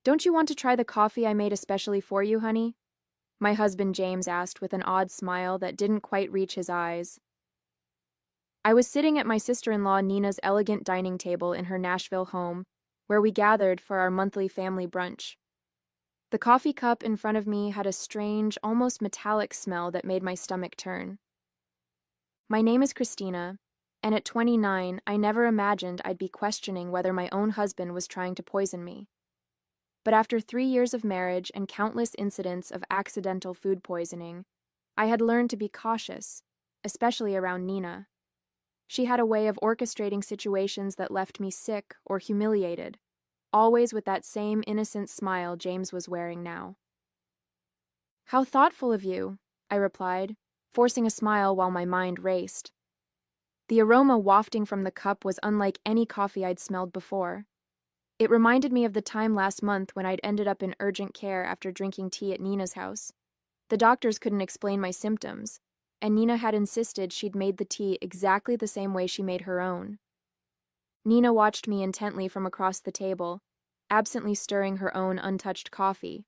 Don't you want to try the coffee I made especially for you, honey? My husband James asked with an odd smile that didn't quite reach his eyes. I was sitting at my sister-in-law Nina's elegant dining table in her Nashville home, where we gathered for our monthly family brunch. The coffee cup in front of me had a strange, almost metallic smell that made my stomach turn. My name is Christina, and at 29, I never imagined I'd be questioning whether my own husband was trying to poison me. But after 3 years of marriage and countless incidents of accidental food poisoning, I had learned to be cautious, especially around Nina. She had a way of orchestrating situations that left me sick or humiliated, always with that same innocent smile James was wearing now. "How thoughtful of you," I replied, forcing a smile while my mind raced. The aroma wafting from the cup was unlike any coffee I'd smelled before. It reminded me of the time last month when I'd ended up in urgent care after drinking tea at Nina's house. The doctors couldn't explain my symptoms, and Nina had insisted she'd made the tea exactly the same way she made her own. Nina watched me intently from across the table, absently stirring her own untouched coffee.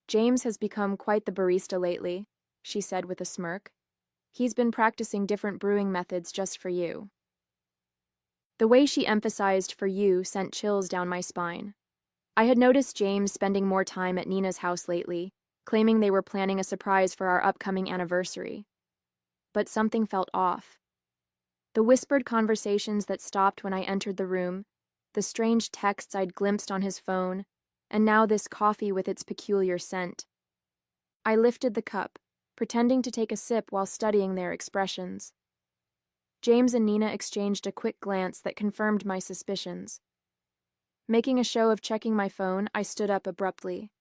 "James has become quite the barista lately," she said with a smirk. "He's been practicing different brewing methods just for you." The way she emphasized "for you" sent chills down my spine. I had noticed James spending more time at Nina's house lately, claiming they were planning a surprise for our upcoming anniversary. But something felt off. The whispered conversations that stopped when I entered the room, the strange texts I'd glimpsed on his phone, and now this coffee with its peculiar scent. I lifted the cup, pretending to take a sip while studying their expressions. James and Nina exchanged a quick glance that confirmed my suspicions. Making a show of checking my phone, I stood up abruptly.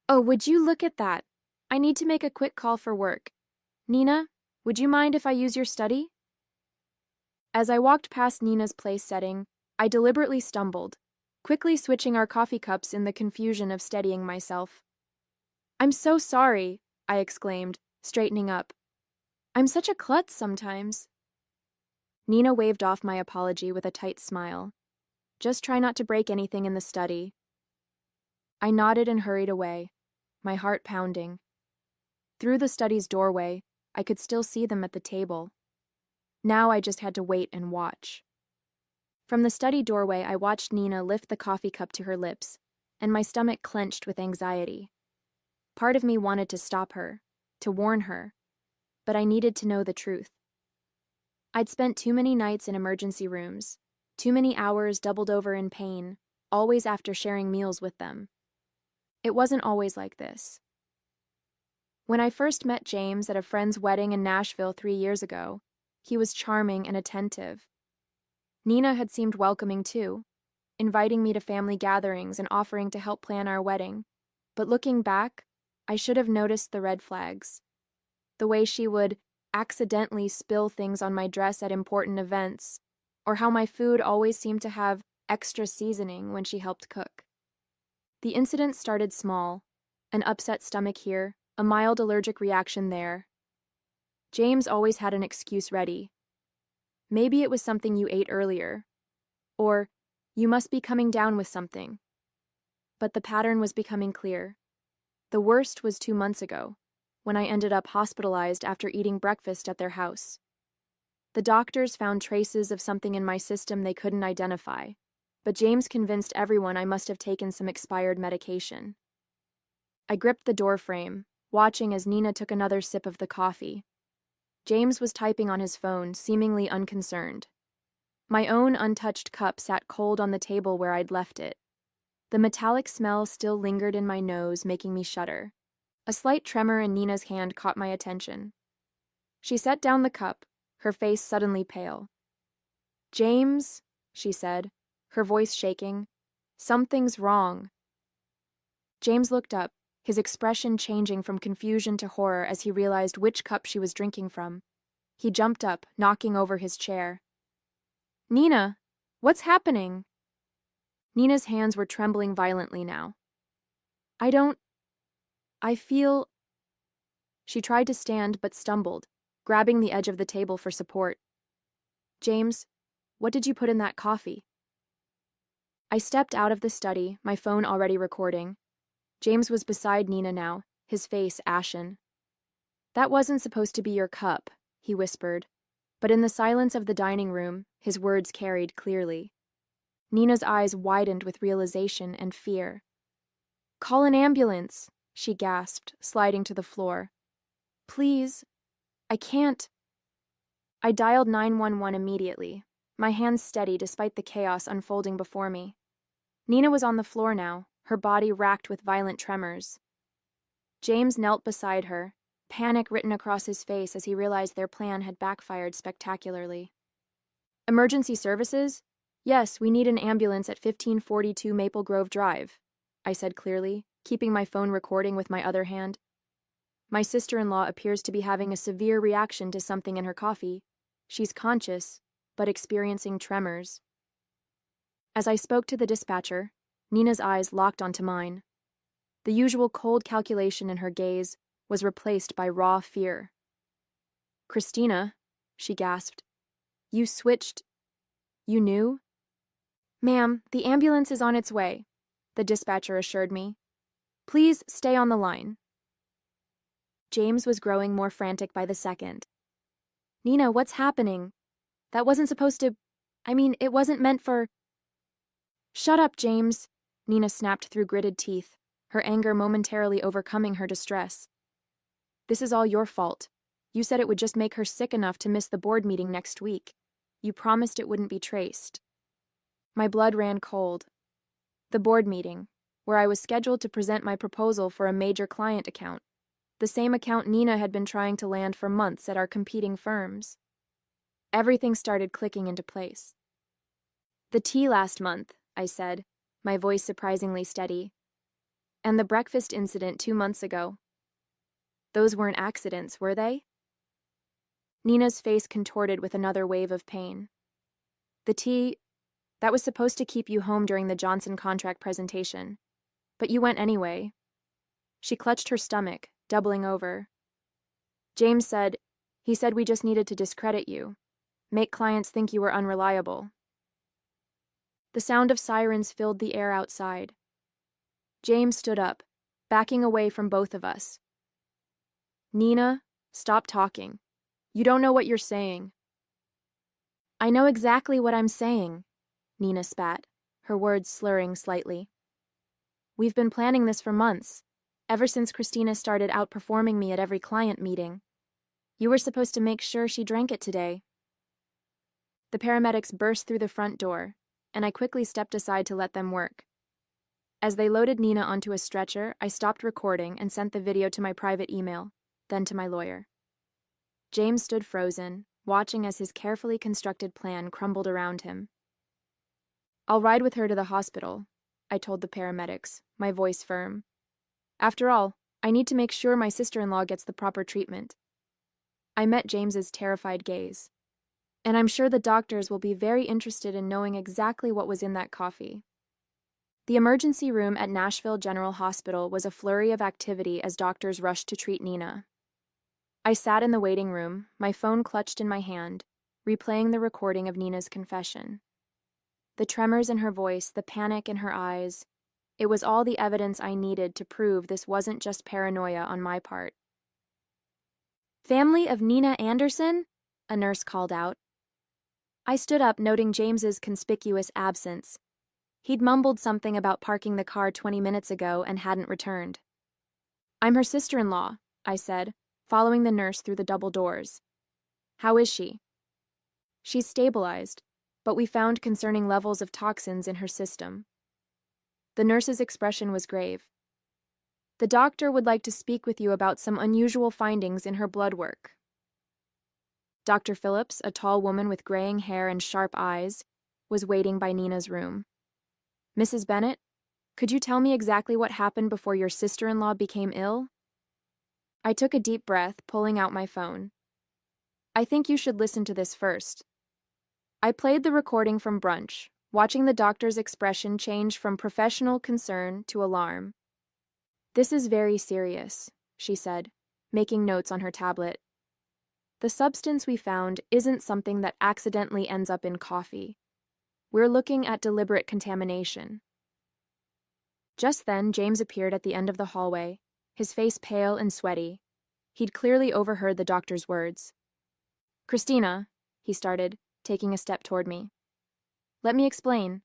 "Oh, would you look at that? I need to make a quick call for work. Nina, would you mind if I use your study?" As I walked past Nina's place setting, I deliberately stumbled, quickly switching our coffee cups in the confusion of steadying myself. "I'm so sorry," I exclaimed, straightening up. "I'm such a klutz sometimes." Nina waved off my apology with a tight smile. "Just try not to break anything in the study." I nodded and hurried away, my heart pounding. Through the study's doorway, I could still see them at the table. Now I just had to wait and watch. From the study doorway, I watched Nina lift the coffee cup to her lips, and my stomach clenched with anxiety. Part of me wanted to stop her, to warn her, but I needed to know the truth. I'd spent too many nights in emergency rooms, too many hours doubled over in pain, always after sharing meals with them. It wasn't always like this. When I first met James at a friend's wedding in Nashville 3 years ago, he was charming and attentive. Nina had seemed welcoming too, inviting me to family gatherings and offering to help plan our wedding. But looking back, I should have noticed the red flags. The way she would accidentally spill things on my dress at important events, or how my food always seemed to have extra seasoning when she helped cook. The incident started small, an upset stomach here, a mild allergic reaction there. James always had an excuse ready. Maybe it was something you ate earlier, or you must be coming down with something. But the pattern was becoming clear. The worst was 2 months ago, when I ended up hospitalized after eating breakfast at their house. The doctors found traces of something in my system they couldn't identify, but James convinced everyone I must have taken some expired medication. I gripped the doorframe, watching as Nina took another sip of the coffee. James was typing on his phone, seemingly unconcerned. My own untouched cup sat cold on the table where I'd left it. The metallic smell still lingered in my nose, making me shudder. A slight tremor in Nina's hand caught my attention. She set down the cup, her face suddenly pale. "James," she said, her voice shaking, "something's wrong." James looked up, his expression changing from confusion to horror as he realized which cup she was drinking from. He jumped up, knocking over his chair. "Nina, what's happening?" Nina's hands were trembling violently now. I feel..." She tried to stand but stumbled, grabbing the edge of the table for support. "James, what did you put in that coffee?" I stepped out of the study, my phone already recording. James was beside Nina now, his face ashen. "That wasn't supposed to be your cup," he whispered, but in the silence of the dining room, his words carried clearly. Nina's eyes widened with realization and fear. "Call an ambulance," she gasped, sliding to the floor. "Please, I can't." I dialed 911 immediately, my hands steady despite the chaos unfolding before me. Nina was on the floor now, her body racked with violent tremors. James knelt beside her, panic written across his face as he realized their plan had backfired spectacularly. "Emergency services? Yes, we need an ambulance at 1542 Maple Grove Drive," I said clearly, keeping my phone recording with my other hand. "My sister-in-law appears to be having a severe reaction to something in her coffee. She's conscious, but experiencing tremors." As I spoke to the dispatcher, Nina's eyes locked onto mine. The usual cold calculation in her gaze was replaced by raw fear. "Christina," she gasped, "you switched. You knew?" "Ma'am, the ambulance is on its way," the dispatcher assured me. "Please stay on the line." James was growing more frantic by the second. "Nina, what's happening? That wasn't supposed to... it wasn't meant for..." "Shut up, James," Nina snapped through gritted teeth, her anger momentarily overcoming her distress. "This is all your fault. You said it would just make her sick enough to miss the board meeting next week. You promised it wouldn't be traced." My blood ran cold. The board meeting, where I was scheduled to present my proposal for a major client account, the same account Nina had been trying to land for months at our competing firms. Everything started clicking into place. "The tea last month," I said, my voice surprisingly steady. "And the breakfast incident 2 months ago. Those weren't accidents, were they?" Nina's face contorted with another wave of pain. "The tea, that was supposed to keep you home during the Johnson contract presentation. But you went anyway." She clutched her stomach, doubling over. "James said, he said we just needed to discredit you, make clients think you were unreliable." The sound of sirens filled the air outside. James stood up, backing away from both of us. "Nina, stop talking. You don't know what you're saying." "I know exactly what I'm saying," Nina spat, her words slurring slightly. "We've been planning this for months, ever since Christina started outperforming me at every client meeting. You were supposed to make sure she drank it today." The paramedics burst through the front door, and I quickly stepped aside to let them work. As they loaded Nina onto a stretcher, I stopped recording and sent the video to my private email, then to my lawyer. James stood frozen, watching as his carefully constructed plan crumbled around him. "I'll ride with her to the hospital," I told the paramedics, my voice firm. "After all, I need to make sure my sister-in-law gets the proper treatment." I met James's terrified gaze. "And I'm sure the doctors will be very interested in knowing exactly what was in that coffee." The emergency room at Nashville General Hospital was a flurry of activity as doctors rushed to treat Nina. I sat in the waiting room, my phone clutched in my hand, replaying the recording of Nina's confession. The tremors in her voice, the panic in her eyes, it was all the evidence I needed to prove this wasn't just paranoia on my part. "Family of Nina Anderson?" a nurse called out. I stood up, noting James's conspicuous absence. He'd mumbled something about parking the car 20 minutes ago and hadn't returned. "I'm her sister-in-law," I said, following the nurse through the double doors. "How is she?" "She's stabilized, but we found concerning levels of toxins in her system." The nurse's expression was grave. "The doctor would like to speak with you about some unusual findings in her blood work." Dr. Phillips, a tall woman with graying hair and sharp eyes, was waiting by Nina's room. "Mrs. Bennett, could you tell me exactly what happened before your sister-in-law became ill?" I took a deep breath, pulling out my phone. "I think you should listen to this first." I played the recording from brunch, watching the doctor's expression change from professional concern to alarm. "This is very serious," she said, making notes on her tablet. "The substance we found isn't something that accidentally ends up in coffee. We're looking at deliberate contamination. Just then, James appeared at the end of the hallway, his face pale and sweaty. He'd clearly overheard the doctor's words. "Christina," he started, taking a step toward me. "Let me explain."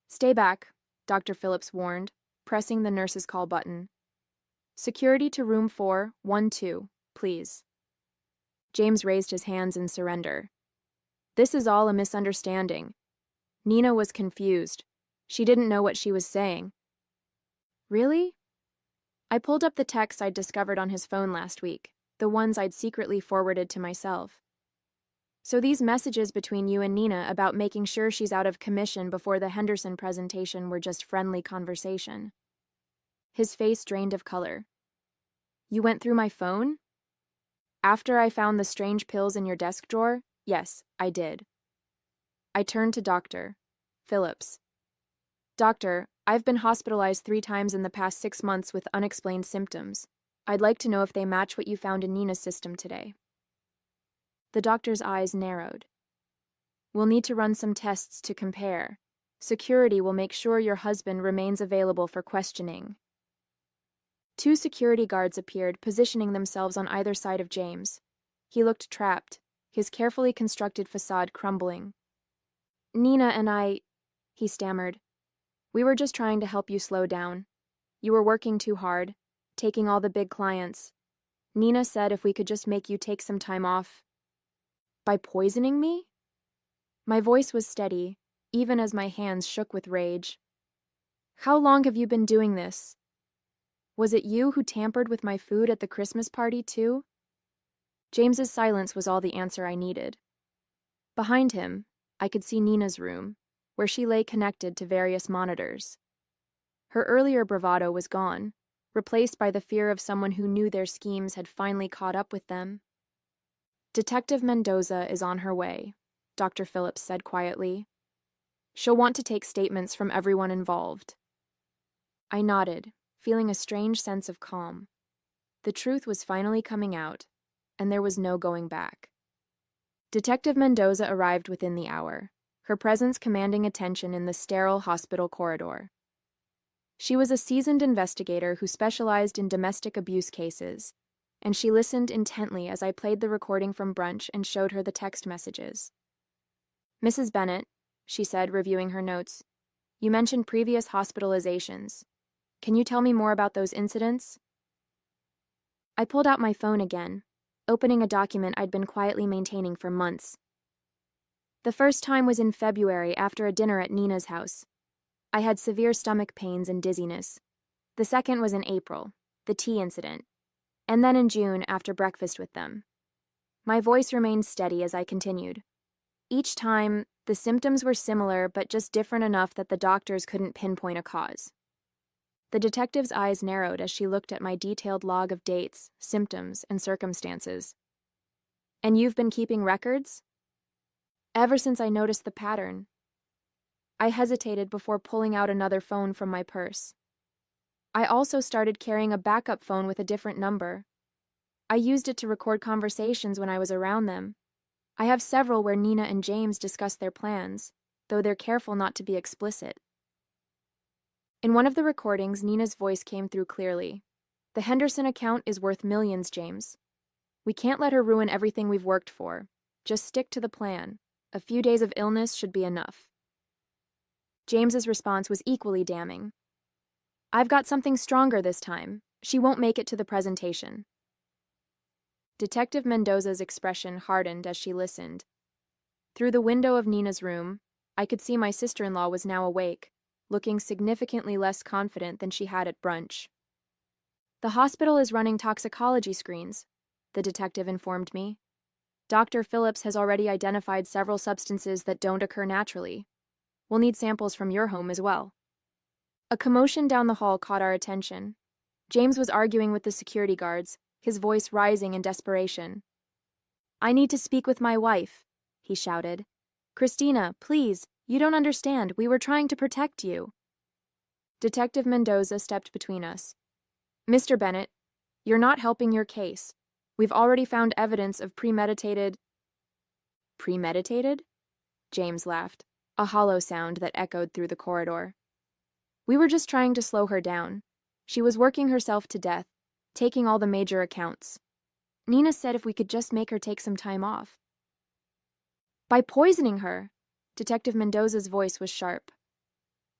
"Stay back," Dr. Phillips warned, pressing the nurse's call button. "Security to room 412, please." James raised his hands in surrender. "This is all a misunderstanding." Nina was confused. She didn't know what she was saying. "Really?" I pulled up the texts I'd discovered on his phone last week, the ones I'd secretly forwarded to myself. "So these messages between you and Nina about making sure she's out of commission before the Henderson presentation were just friendly conversation." His face drained of color. "You went through my phone?" "After I found the strange pills in your desk drawer? Yes, I did." I turned to Dr. Phillips. "Doctor, I've been hospitalized 3 times in the past 6 months with unexplained symptoms. I'd like to know if they match what you found in Nina's system today." The doctor's eyes narrowed. "We'll need to run some tests to compare. Security will make sure your husband remains available for questioning." 2 security guards appeared, positioning themselves on either side of James. He looked trapped, his carefully constructed facade crumbling. "Nina and I," he stammered. "We were just trying to help you slow down. You were working too hard, taking all the big clients. Nina said if we could just make you take some time off." "By poisoning me?" My voice was steady, even as my hands shook with rage. "How long have you been doing this? Was it you who tampered with my food at the Christmas party, too?" James's silence was all the answer I needed. Behind him, I could see Nina's room, where she lay connected to various monitors. Her earlier bravado was gone, replaced by the fear of someone who knew their schemes had finally caught up with them. "Detective Mendoza is on her way," Dr. Phillips said quietly. "She'll want to take statements from everyone involved." I nodded, feeling a strange sense of calm. The truth was finally coming out, and there was no going back. Detective Mendoza arrived within the hour, her presence commanding attention in the sterile hospital corridor. She was a seasoned investigator who specialized in domestic abuse cases, and she listened intently as I played the recording from brunch and showed her the text messages. "Mrs. Bennett," she said, reviewing her notes, "you mentioned previous hospitalizations. Can you tell me more about those incidents?" I pulled out my phone again, opening a document I'd been quietly maintaining for months. "The first time was in February after a dinner at Nina's house. I had severe stomach pains and dizziness. The second was in April, the tea incident, and then in June after breakfast with them." My voice remained steady as I continued. Each time, the symptoms were similar but just different enough that the doctors couldn't pinpoint a cause. The detective's eyes narrowed as she looked at my detailed log of dates, symptoms, and circumstances. "And you've been keeping records?" "Ever since I noticed the pattern." I hesitated before pulling out another phone from my purse. I also started carrying a backup phone with a different number. I used it to record conversations when I was around them. I have several where Nina and James discuss their plans, though they're careful not to be explicit. In one of the recordings, Nina's voice came through clearly. "The Henderson account is worth millions, James. We can't let her ruin everything we've worked for. Just stick to the plan. A few days of illness should be enough." James's response was equally damning. "I've got something stronger this time. She won't make it to the presentation." Detective Mendoza's expression hardened as she listened. Through the window of Nina's room, I could see my sister-in-law was now awake, looking significantly less confident than she had at brunch. "The hospital is running toxicology screens," the detective informed me. "Dr. Phillips has already identified several substances that don't occur naturally. We'll need samples from your home as well." A commotion down the hall caught our attention. James was arguing with the security guards, his voice rising in desperation. "I need to speak with my wife," he shouted. "Christina, please, you don't understand. We were trying to protect you." Detective Mendoza stepped between us. "Mr. Bennett, you're not helping your case. We've already found evidence of premeditated..." "Premeditated?" James laughed. a hollow sound that echoed through the corridor. We were just trying to slow her down. She was working herself to death, taking all the major accounts. Nina said if we could just make her take some time off. By poisoning her, Detective Mendoza's voice was sharp.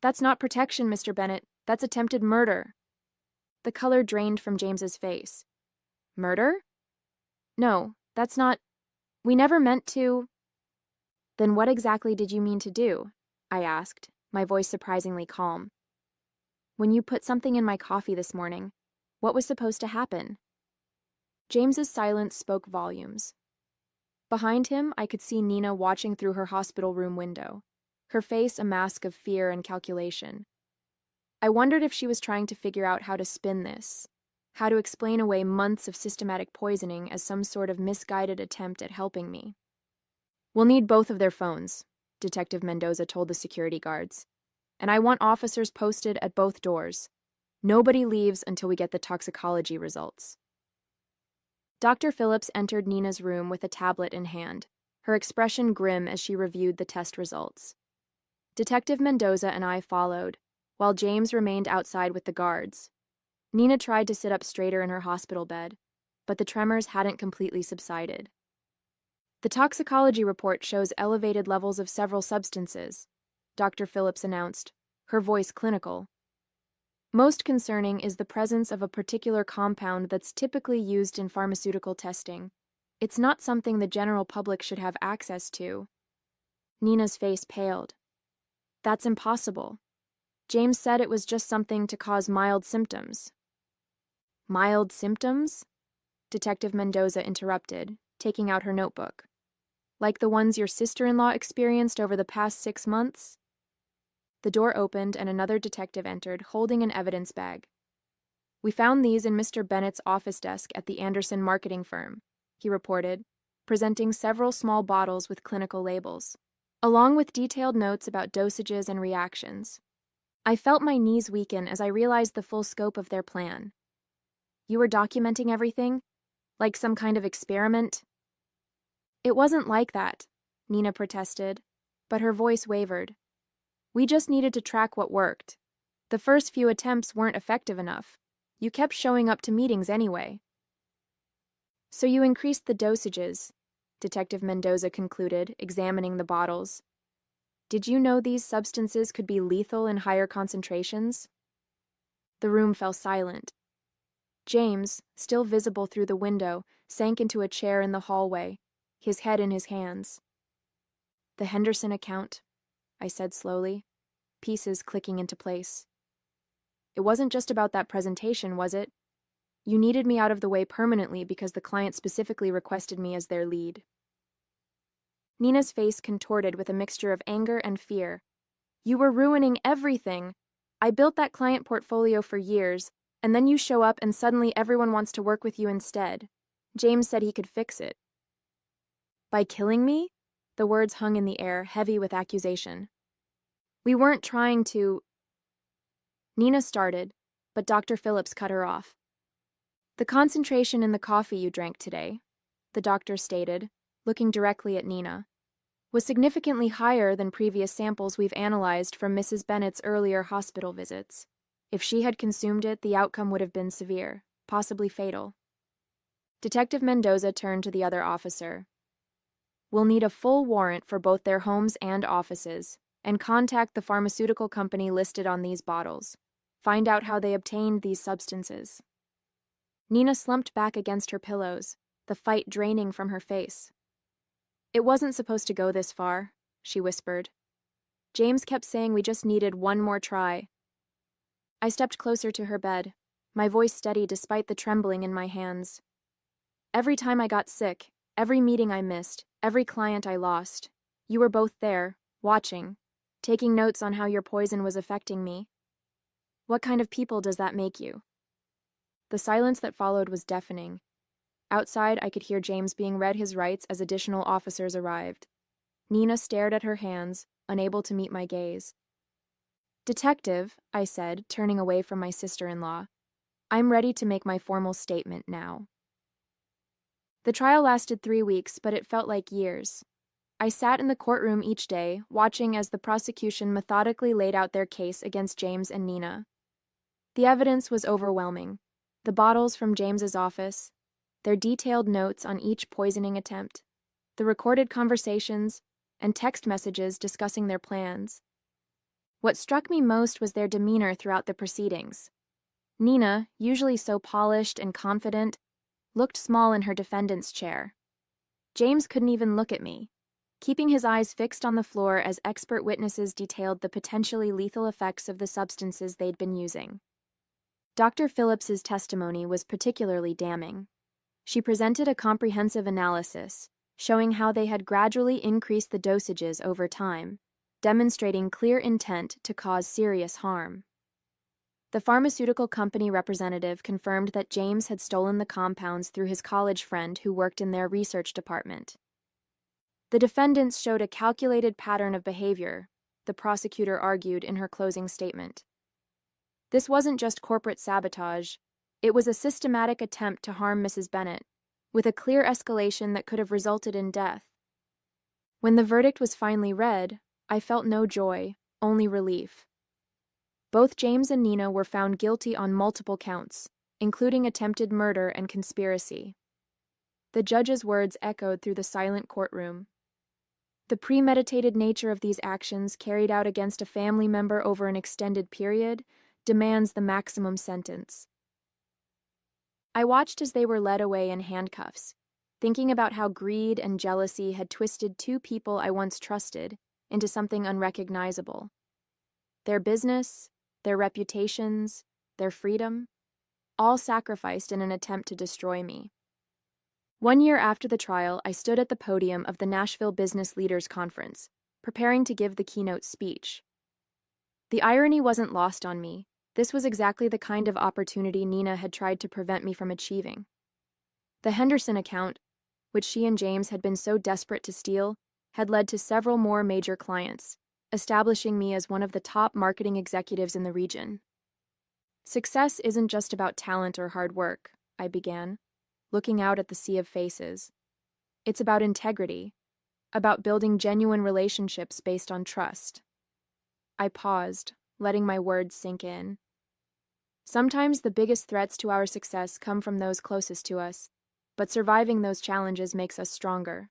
That's not protection, Mr. Bennett. That's attempted murder. The color drained from James's face. Murder? No, that's not. We never meant to. Then what exactly did you mean to do? I asked, my voice surprisingly calm. When you put something in my coffee this morning, what was supposed to happen? James's silence spoke volumes. Behind him, I could see Nina watching through her hospital room window, her face a mask of fear and calculation. I wondered if she was trying to figure out how to spin this, how to explain away months of systematic poisoning as some sort of misguided attempt at helping me. We'll need both of their phones, Detective Mendoza told the security guards. And I want officers posted at both doors. Nobody leaves until we get the toxicology results. Dr. Phillips entered Nina's room with a tablet in hand, her expression grim as she reviewed the test results. Detective Mendoza and I followed, while James remained outside with the guards. Nina tried to sit up straighter in her hospital bed, but the tremors hadn't completely subsided. The toxicology report shows elevated levels of several substances, Dr. Phillips announced, her voice clinical. Most concerning is the presence of a particular compound that's typically used in pharmaceutical testing. It's not something the general public should have access to. Nina's face paled. That's impossible. James said it was just something to cause mild symptoms. Mild symptoms? Detective Mendoza interrupted, taking out her notebook. Like the ones your sister-in-law experienced over the past 6 months? The door opened and another detective entered, holding an evidence bag. We found these in Mr. Bennett's office desk at the Anderson marketing firm, he reported, presenting several small bottles with clinical labels, along with detailed notes about dosages and reactions. I felt my knees weaken as I realized the full scope of their plan. You were documenting everything? Like some kind of experiment? It wasn't like that, Nina protested, but her voice wavered. We just needed to track what worked. The first few attempts weren't effective enough. You kept showing up to meetings anyway. So you increased the dosages, Detective Mendoza concluded, examining the bottles. Did you know these substances could be lethal in higher concentrations? The room fell silent. James, still visible through the window, sank into a chair in the hallway, his head in his hands. The Henderson account, I said slowly, pieces clicking into place. It wasn't just about that presentation, was it? You needed me out of the way permanently because the client specifically requested me as their lead. Nina's face contorted with a mixture of anger and fear. You were ruining everything. I built that client portfolio for years, and then you show up and suddenly everyone wants to work with you instead. James said he could fix it. By killing me? The words hung in the air, heavy with accusation. We weren't trying to... Nina started, but Dr. Phillips cut her off. The concentration in the coffee you drank today, the doctor stated, looking directly at Nina, was significantly higher than previous samples we've analyzed from Mrs. Bennett's earlier hospital visits. If she had consumed it, the outcome would have been severe, possibly fatal. Detective Mendoza turned to the other officer. We'll need a full warrant for both their homes and offices, and contact the pharmaceutical company listed on these bottles. Find out how they obtained these substances. Nina slumped back against her pillows, the fight draining from her face. It wasn't supposed to go this far, she whispered. James kept saying we just needed one more try. I stepped closer to her bed, my voice steady despite the trembling in my hands. Every time I got sick, every meeting I missed, every client I lost, you were both there, watching, taking notes on how your poison was affecting me. What kind of people does that make you? The silence that followed was deafening. Outside, I could hear James being read his rights as additional officers arrived. Nina stared at her hands, unable to meet my gaze. Detective, I said, turning away from my sister-in-law, I'm ready to make my formal statement now. The trial lasted 3 weeks, but it felt like years. I sat in the courtroom each day, watching as the prosecution methodically laid out their case against James and Nina. The evidence was overwhelming. The bottles from James's office, their detailed notes on each poisoning attempt, the recorded conversations, and text messages discussing their plans. What struck me most was their demeanor throughout the proceedings. Nina, usually so polished and confident, looked small in her defendant's chair. James couldn't even look at me, keeping his eyes fixed on the floor as expert witnesses detailed the potentially lethal effects of the substances they'd been using. Dr. Phillips's testimony was particularly damning. She presented a comprehensive analysis, showing how they had gradually increased the dosages over time, demonstrating clear intent to cause serious harm. The pharmaceutical company representative confirmed that James had stolen the compounds through his college friend who worked in their research department. The defendants showed a calculated pattern of behavior, the prosecutor argued in her closing statement. This wasn't just corporate sabotage, it was a systematic attempt to harm Mrs. Bennett, with a clear escalation that could have resulted in death. When the verdict was finally read, I felt no joy, only relief. Both James and Nina were found guilty on multiple counts, including attempted murder and conspiracy. The judge's words echoed through the silent courtroom. The premeditated nature of these actions carried out against a family member over an extended period demands the maximum sentence. I watched as they were led away in handcuffs, thinking about how greed and jealousy had twisted two people I once trusted into something unrecognizable. Their business, their reputations, their freedom, all sacrificed in an attempt to destroy me. 1 year after the trial, I stood at the podium of the Nashville Business Leaders Conference, preparing to give the keynote speech. The irony wasn't lost on me. This was exactly the kind of opportunity Nina had tried to prevent me from achieving. The Henderson account, which she and James had been so desperate to steal, had led to several more major clients, establishing me as one of the top marketing executives in the region. Success isn't just about talent or hard work, I began, looking out at the sea of faces. It's about integrity, about building genuine relationships based on trust. I paused, letting my words sink in. Sometimes the biggest threats to our success come from those closest to us, but surviving those challenges makes us stronger.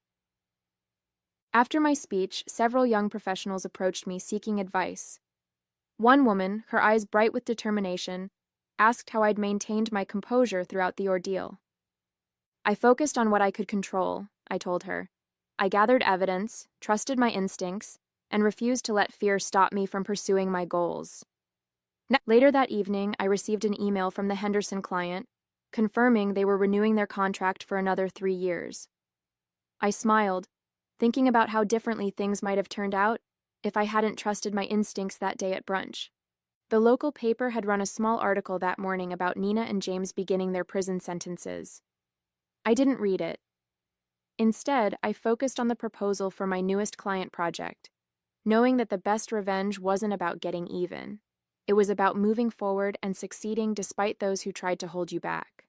After my speech, several young professionals approached me seeking advice. One woman, her eyes bright with determination, asked how I'd maintained my composure throughout the ordeal. I focused on what I could control, I told her. I gathered evidence, trusted my instincts, and refused to let fear stop me from pursuing my goals. Later that evening, I received an email from the Henderson client, confirming they were renewing their contract for another 3 years. I smiled, thinking about how differently things might have turned out if I hadn't trusted my instincts that day at brunch. The local paper had run a small article that morning about Nina and James beginning their prison sentences. I didn't read it. Instead, I focused on the proposal for my newest client project, knowing that the best revenge wasn't about getting even. It was about moving forward and succeeding despite those who tried to hold you back.